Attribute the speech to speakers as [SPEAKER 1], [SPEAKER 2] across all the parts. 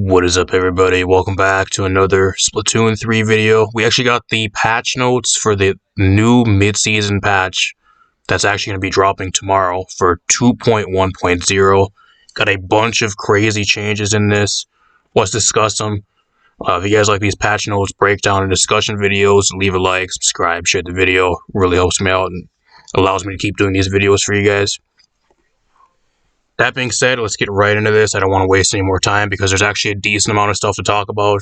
[SPEAKER 1] What is up, everybody? Welcome back to another Splatoon 3 video. We actually got the patch notes for the new mid-season patch that's actually going to be dropping tomorrow for 2.1.0. Got a bunch of crazy changes in this. Let's discuss them. If you guys like these patch notes, breakdown, and discussion videos, leave a like, subscribe, share the video. Really helps me out and allows me to keep doing these videos for you guys. That being said, let's get right into this. I don't want to waste any more time because there's actually a decent amount of stuff to talk about.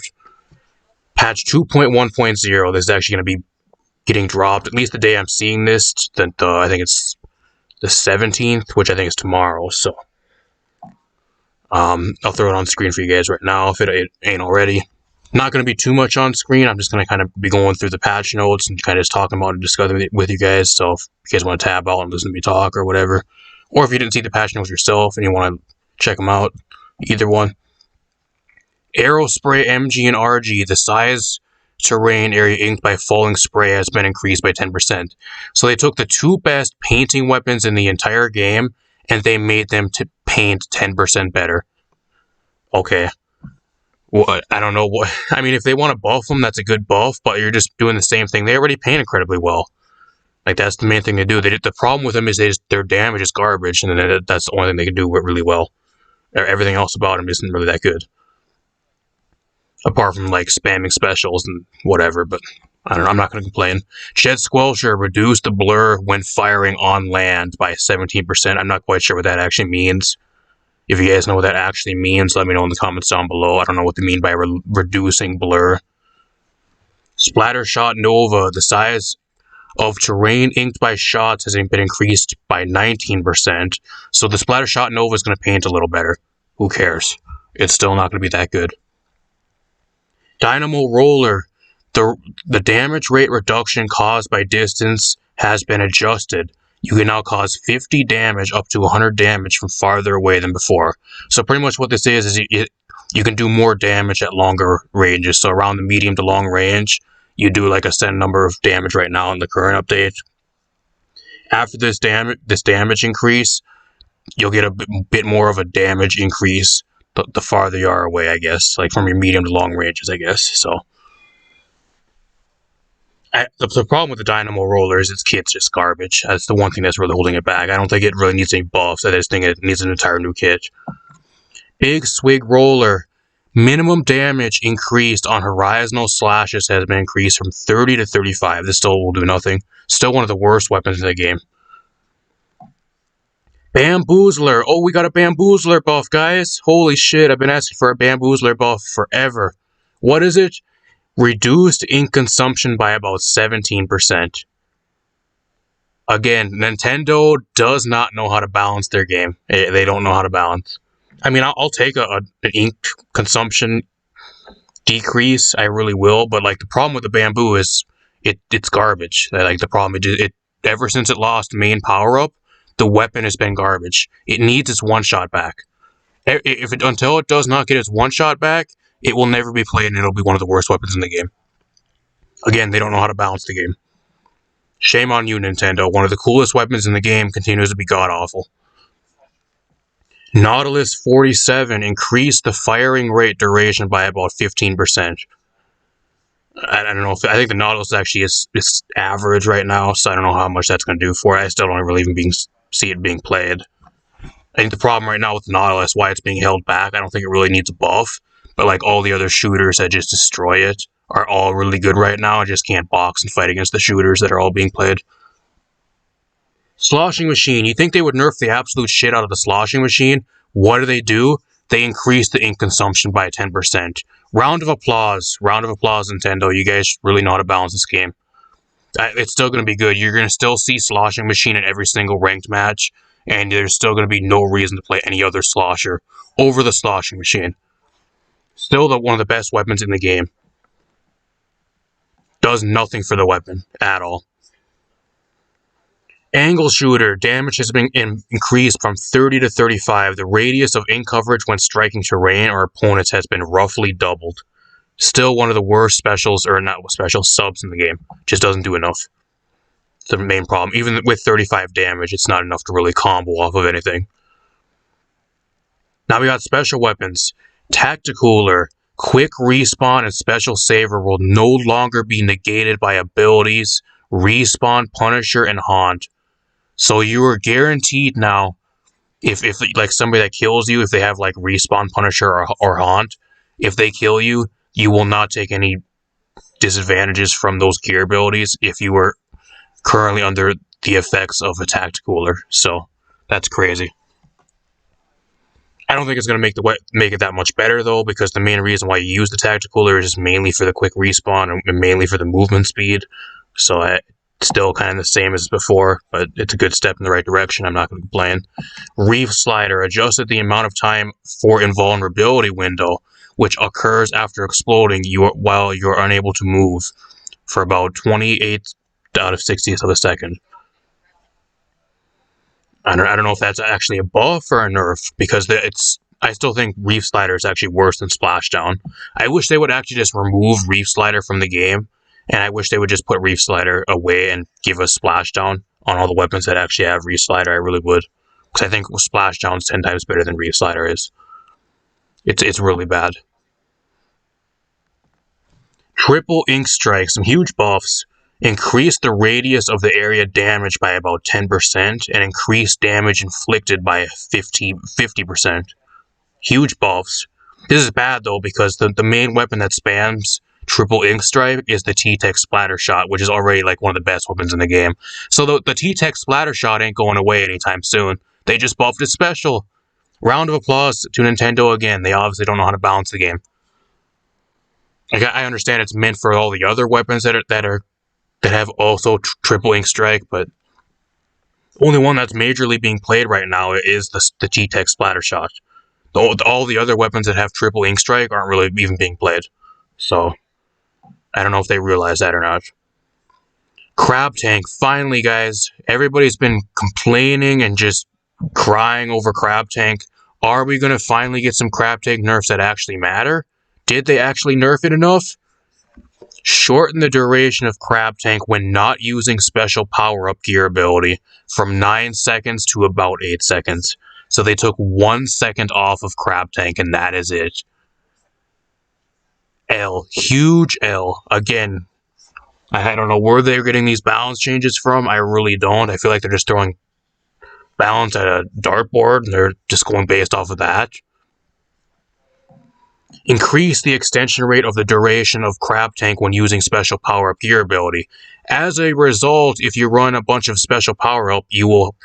[SPEAKER 1] Patch 2.1.0, this is actually going to be getting dropped, at least the day I'm seeing this. I think it's the 17th, which I think is tomorrow. So I'll throw it on screen for you guys right now if it ain't already. Not going to be too much on screen. I'm just going to kind of be going through the patch notes and kind of just talking about it and discussing it with you guys. So if you guys want to tab out and listen to me talk or whatever, or if you didn't see the patch notes yourself and you want to check them out, either one. Aero Spray MG and RG, the size terrain area inked by falling spray has been increased by 10%. So they took the two best painting weapons in the entire game and they made them to paint 10% better. Okay. What? I don't know what. I mean, if they want to buff them, that's a good buff, but you're just doing the same thing. They already paint incredibly well. Like, that's the main thing they do. The problem with them is their damage is garbage, and that's the only thing they can do really well. Everything else about them isn't really that good. Apart from, like, spamming specials and whatever, but I don't know, I'm not going to complain. Jet Squelcher reduced the blur when firing on land by 17%. I'm not quite sure what that actually means. If you guys know what that actually means, let me know in the comments down below. I don't know what they mean by reducing blur. Splattershot Nova, the size of terrain inked by shots has been increased by 19%. So the Splattershot Nova is going to paint a little better. Who cares? It's still not going to be that good. Dynamo Roller, the damage rate reduction caused by distance has been adjusted. You can now cause 50 damage up to 100 damage from farther away than before. So pretty much what this is you can do more damage at longer ranges. So around the medium to long range, you do like a set number of damage right now in the current update. After this damage increase, you'll get a bit more of a damage increase the farther you are away, I guess. Like from your medium to long ranges, I guess. So the problem with the Dynamo Roller is its kit's just garbage. That's the one thing that's really holding it back. I don't think it really needs any buffs. I just think it needs an entire new kit. Big Swig Roller. Minimum damage increased on horizontal slashes has been increased from 30 to 35. This still will do nothing. Still one of the worst weapons in the game. Bamboozler. Oh, we got a Bamboozler buff, guys. Holy shit, I've been asking for a Bamboozler buff forever. What is it? Reduced ink consumption by about 17%. Again, Nintendo does not know how to balance their game. They don't know how to balance. I mean, I'll take an ink consumption decrease. I really will. But, like, the problem with the bamboo is it's garbage. Like, the problem, ever since it lost main power-up, the weapon has been garbage. It needs its one-shot back. Until it does not get its one-shot back, it will never be played, and it'll be one of the worst weapons in the game. Again, they don't know how to balance the game. Shame on you, Nintendo. One of the coolest weapons in the game continues to be god-awful. Nautilus 47 increased the firing rate duration by about 15%. I don't know. I think the Nautilus actually is average right now, so I don't know how much that's going to do for it. I still don't really even see it being played. I think the problem right now with the Nautilus, why it's being held back, I don't think it really needs a buff. But like all the other shooters that just destroy it are all really good right now. I just can't box and fight against the shooters that are all being played. Sloshing Machine. You think they would nerf the absolute shit out of the Sloshing Machine? What do? They increase the ink consumption by 10%. Round of applause. Round of applause, Nintendo. You guys really know how to balance this game. It's still going to be good. You're going to still see Sloshing Machine in every single ranked match. And there's still going to be no reason to play any other slosher over the Sloshing Machine. Still one of the best weapons in the game. Does nothing for the weapon at all. Angle Shooter. Damage has been increased from 30 to 35. The radius of ink coverage when striking terrain or opponents has been roughly doubled. Still one of the worst specials, or not special, subs in the game. Just doesn't do enough. It's the main problem. Even with 35 damage, it's not enough to really combo off of anything. Now we got special weapons. Tacticooler, quick respawn and special saver will no longer be negated by abilities Respawn, Punisher, and Haunt. So you are guaranteed now, if like somebody that kills you, if they have like Respawn, Punisher, or Haunt, if they kill you, you will not take any disadvantages from those gear abilities if you were currently under the effects of a Tacticooler. So that's crazy. I don't think it's going to make it that much better, though, because the main reason why you use the Tacticooler is just mainly for the quick respawn and mainly for the movement speed. So it's still kind of the same as before, but it's a good step in the right direction. I'm not going to complain. Reef Slider adjusted the amount of time for invulnerability window, which occurs after exploding while you're unable to move, for about 28 out of 60th of a second. I don't know if that's actually a buff or a nerf, because I still think Reef Slider is actually worse than Splashdown. I wish they would actually just remove Reef Slider from the game, and I wish they would just put Reef Slider away and give us Splashdown on all the weapons that actually have Reef Slider. I really would, because I think Splashdown is 10 times better than Reef Slider is. It's really bad. Triple Ink Strike, some huge buffs. Increase the radius of the area damaged by about 10% and increase damage inflicted by 50%. Huge buffs. This is bad though, because the main weapon that spams Triple Ink Strike is the T-Tech Splatter Shot, which is already like one of the best weapons in the game. So the T-Tech Splatter Shot ain't going away anytime soon. They just buffed it special. Round of applause to Nintendo again. They obviously don't know how to balance the game. I understand it's meant for all the other weapons that have also Triple Ink Strike, but only one that's majorly being played right now is the T-Tech Splatter Shot. All the other weapons that have Triple Ink Strike aren't really even being played. So, I don't know if they realize that or not. Crab Tank, finally guys. Everybody's been complaining and just crying over Crab Tank. Are we going to finally get some Crab Tank nerfs that actually matter? Did they actually nerf it enough? Shorten the duration of Crab Tank when not using special power-up gear ability from 9 seconds to about 8 seconds. So they took 1 second off of Crab Tank, and that is it. L. Huge L. Again, I don't know where they're getting these balance changes from. I really don't. I feel like they're just throwing balance at a dartboard, and they're just going based off of that. Increase the extension rate of the duration of Crab Tank when using special power-up gear ability. As a result, if you run a bunch of special power-up, you will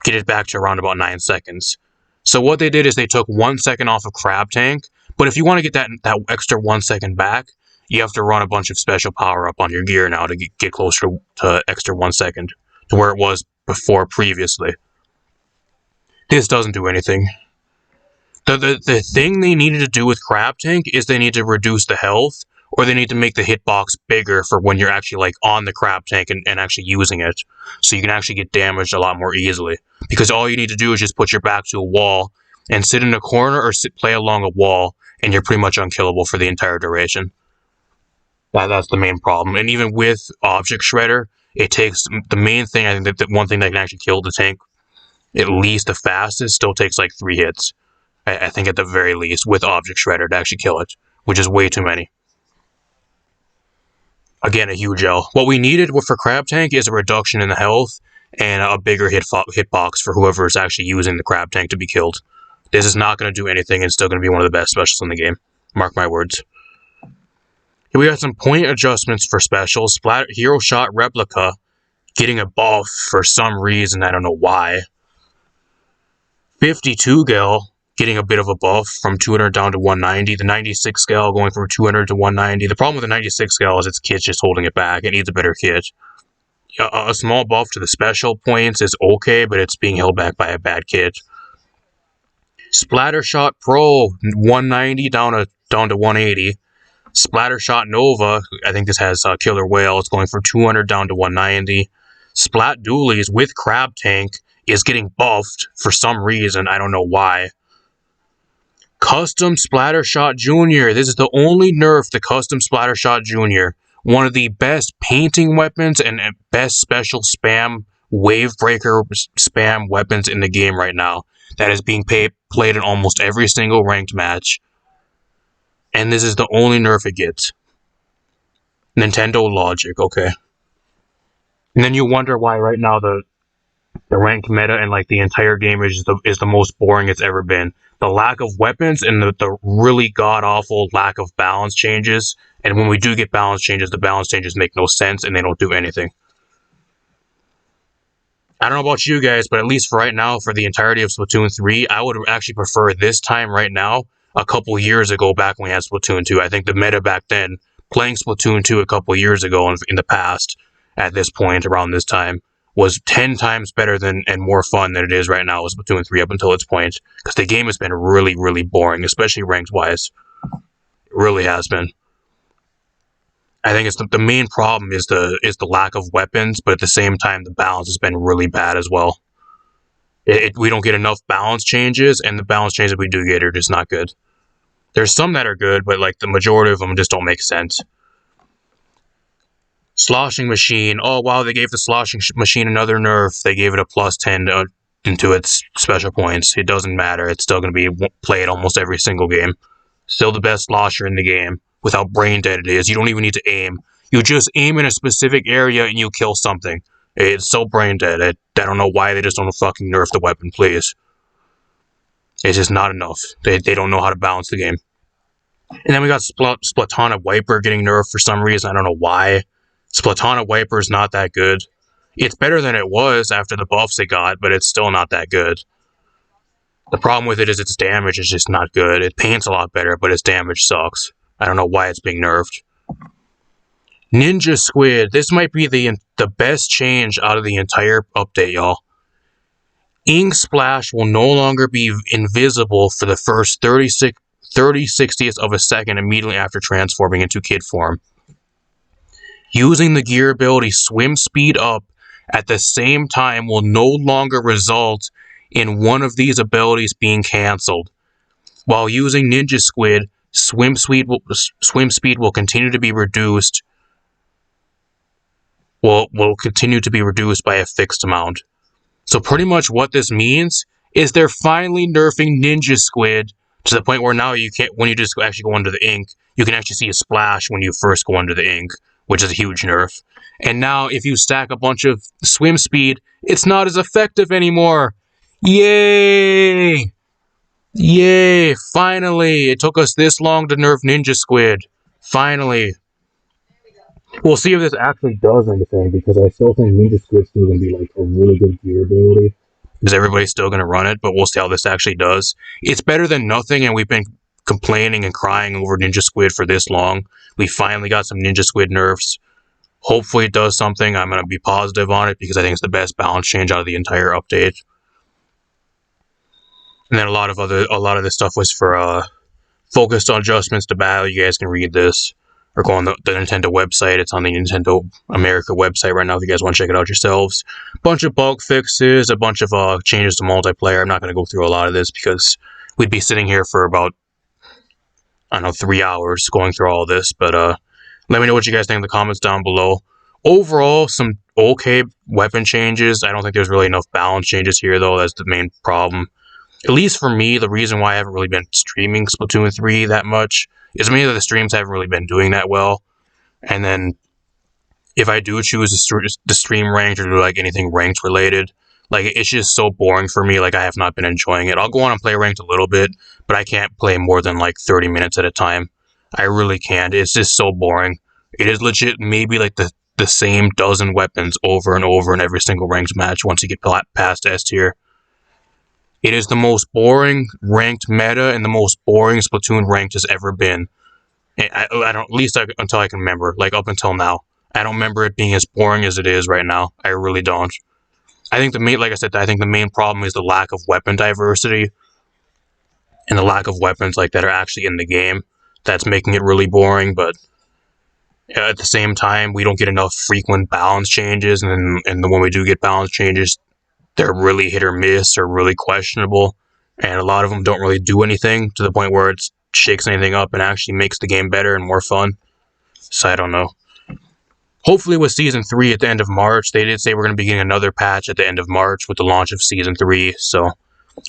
[SPEAKER 1] get it back to around about 9 seconds. So what they did is they took 1 second off of Crab Tank, but if you want to get that extra 1 second back, you have to run a bunch of special power-up on your gear now to get closer to extra 1 second, to where it was before previously. This doesn't do anything. The thing they needed to do with Crab Tank is they need to reduce the health, or they need to make the hitbox bigger for when you're actually like on the Crab Tank and actually using it, so you can actually get damaged a lot more easily. Because all you need to do is just put your back to a wall and sit in a corner or play along a wall, and you're pretty much unkillable for the entire duration. That's the main problem. And even with Object Shredder, it takes the main thing. I think that the one thing that can actually kill the tank at least the fastest still takes like 3 hits. I think at the very least, with Object Shredder to actually kill it, which is way too many. Again, a huge L. What we needed for Crab Tank is a reduction in the health and a bigger hitbox for whoever is actually using the Crab Tank to be killed. This is not going to do anything. It's still going to be one of the best specials in the game. Mark my words. Here we got some point adjustments for specials. Hero Shot Replica getting a buff for some reason. I don't know why. 52 Gale getting a bit of a buff from 200 down to 190. The 96 scale going from 200 to 190. The problem with the 96 scale is its kit's just holding it back. It needs a better kit. A small buff to the special points is okay, but it's being held back by a bad kit. Splatter Shot Pro 190 down to 180. Splatter Shot Nova, I think this has Killer Whale. It's going from 200 down to 190. Splat Dualies with Crab Tank is getting buffed for some reason. I don't know why. Custom Splatter Shot Jr. This is the only nerf to Custom Splatter Shot Jr. One of the best painting weapons and best special spam wave breaker spam weapons in the game right now. That is being played in almost every single ranked match. And this is the only nerf it gets. Nintendo logic, okay. And then you wonder why right now the ranked meta and like the entire game is the most boring it's ever been. The lack of weapons and the really god-awful lack of balance changes. And when we do get balance changes, the balance changes make no sense and they don't do anything. I don't know about you guys, but at least for right now, for the entirety of Splatoon 3, I would actually prefer this time right now, a couple years ago back when we had Splatoon 2. I think the meta back then, playing Splatoon 2 a couple years ago in the past, at this point, around this time, was 10 times better than and more fun than it is right now with Splatoon 3 up until its point. Because the game has been really, really boring, especially ranked-wise. It really has been. I think it's the main problem is the lack of weapons, but at the same time, the balance has been really bad as well. We don't get enough balance changes, and the balance changes we do get are just not good. There's some that are good, but like the majority of them just don't make sense. Sloshing machine. Oh wow, they gave the sloshing machine another nerf. They gave it a +10 into its special points. It doesn't matter. It's still going to be played almost every single game. Still the best slosher in the game. With how brain dead it is. You don't even need to aim. You just aim in a specific area and you kill something. It's so brain dead. I don't know why they just don't fucking nerf the weapon, please. It's just not enough. They don't know how to balance the game. And then we got Splatana Wiper getting nerfed for some reason. I don't know why. Splatana Wiper is not that good. It's better than it was after the buffs it got, but it's still not that good. The problem with it is its damage is just not good. It paints a lot better, but its damage sucks. I don't know why it's being nerfed. Ninja Squid. This might be the best change out of the entire update, y'all. Ink Splash will no longer be invisible for the first 30/60th of a second immediately after transforming into kid form. Using the gear ability Swim Speed Up at the same time will no longer result in one of these abilities being cancelled. While using Ninja Squid, swim speed will continue to be reduced. Will continue to be reduced by a fixed amount. So pretty much what this means is they're finally nerfing Ninja Squid to the point where now you can't, when you just actually go under the ink, you can actually see a splash when you first go under the ink, which is a huge nerf. And now if you stack a bunch of swim speed, it's not as effective anymore. Yay! Yay, finally! It took us this long to nerf Ninja Squid. Finally. We'll see if this actually does anything, because I still think Ninja Squid's still going to be like a really good gear ability. Because everybody's still going to run it, but we'll see how this actually does. It's better than nothing, and we've been complaining and crying over Ninja Squid for this long. We finally got some Ninja Squid nerfs. Hopefully it does something. I'm going to be positive on it, because I think it's the best balance change out of the entire update. And then a lot of this stuff was for focused on adjustments to battle. You guys can read this or go on the Nintendo website. It's on the Nintendo America website right now if you guys want to check it out yourselves. Bunch of bug fixes, a bunch of changes to multiplayer. I'm not going to go through a lot of this because we'd be sitting here for about, I don't know, 3 hours going through all of this. But let me know what you guys think in the comments down below. Overall, some okay weapon changes. I don't think there's really enough balance changes here, though. That's the main problem. At least for me, the reason why I haven't really been streaming Splatoon 3 that much is mainly that the streams haven't really been doing that well. And then if I do choose the stream ranked or do like anything ranked related, like it's just so boring for me. Like I have not been enjoying it. I'll go on and play ranked a little bit, but I can't play more than like 30 minutes at a time. I really can't. It's just so boring. It is legit maybe like the same dozen weapons over and over in every single ranked match once you get past S tier. It is the most boring ranked meta and the most boring Splatoon ranked has ever been. I don't, at least until I can remember, like up until now. I don't remember it being as boring as it is right now. I really don't. I think like I said, I think the main problem is the lack of weapon diversity and the lack of weapons like that are actually in the game. That's making it really boring, but at the same time, we don't get enough frequent balance changes, and when we do get balance changes, they're really hit or miss or really questionable, and a lot of them don't really do anything to the point where it shakes anything up and actually makes the game better and more fun. So I don't know. Hopefully with Season 3 at the end of March, they did say we're going to be getting another patch at the end of March with the launch of Season 3, so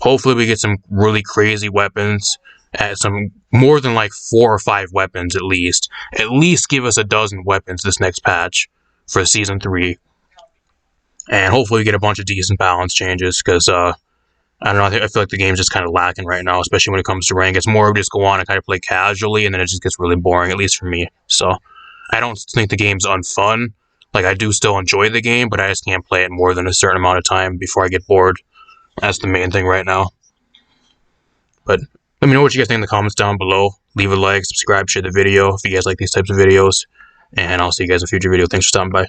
[SPEAKER 1] hopefully we get some really crazy weapons Add some more than like 4 or 5 weapons at least. At least give us a dozen weapons this next patch for Season 3. And hopefully we get a bunch of decent balance changes, because I don't know, I feel like the game's just kind of lacking right now, especially when it comes to rank. It's more of just go on and kind of play casually, and then it just gets really boring, at least for me. So I don't think the game's unfun. Like, I do still enjoy the game, but I just can't play it more than a certain amount of time before I get bored. That's the main thing right now. But let me know what you guys think in the comments down below. Leave a like, subscribe, share the video if you guys like these types of videos. And I'll see you guys in a future video. Thanks for stopping by.